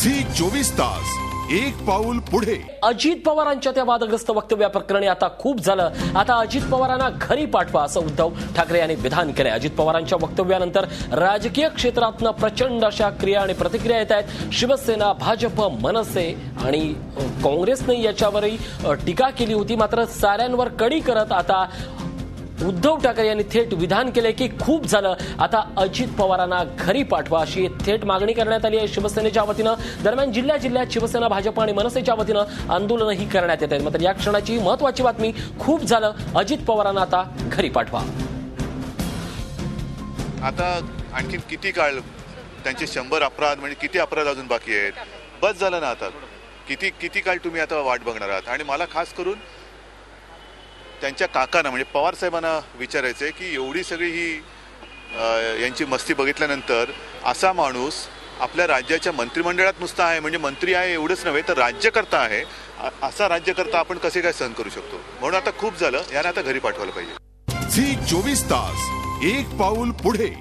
Zee 24 तास एक पाऊल पुढे। अजित पवारांच्या त्या वादग्रस्त वक्तव्याप्रकरणी आता खूप झालं। आता अजित पवारांना घरी पाठवा असं उद्धव ठाकरे यांनी विधान केलंय। अजित पवारांच्या वक्तव्यानंतर राजकीय क्षेत्रातनं प्रचंड अशा क्रिया आणि प्रतिक्रिया येत आहेत। शिवसेना, भाजप, मनसे आणि काँग्रेसने याच्यावरही टीका केली होती। मात्र साऱ्यांवर कडी करत आता उद्धव ठाकरे यांनी थेट विधान केले की खूप झालं, आता अजित पवारांना घरी पाठवा अशी थेट मागणी करण्यात आली आहे शिवसेनेच्या वतीनं। दरम्यान जिल्ह्यात शिवसेना, भाजप आणि मनसेच्या वतीनं आंदोलनही करण्यात येत आहेत। मात्र या क्षणाची महत्त्वाची बातमी, खूप झालं, अजित पवारांना आता घरी पाठवा। आता आणखी किती काळ त्यांचे 100 अपराध म्हणजे किती अपराध अजून बाकी आहेत? बस झालं ना आता। किती काळ तुम्ही आता वाट बघणार आहात? आणि मला खास करून त्यांच्या काकांना म्हणजे पवार साहेबांना विचारायचं आहे की एवढी सगळी ही यांची मस्ती बघितल्यानंतर असा माणूस आपल्या राज्याच्या मंत्रिमंडळात नुसता आहे, म्हणजे मंत्री आहे एवढंच नव्हे तर राज्यकर्ता आहे, असा राज्यकर्ता आपण कसे काय सहन करू शकतो? म्हणून आता खूप झालं, यांना आता घरी पाठवायला पाहिजे। झी 24 तास एक पाऊल पुढे।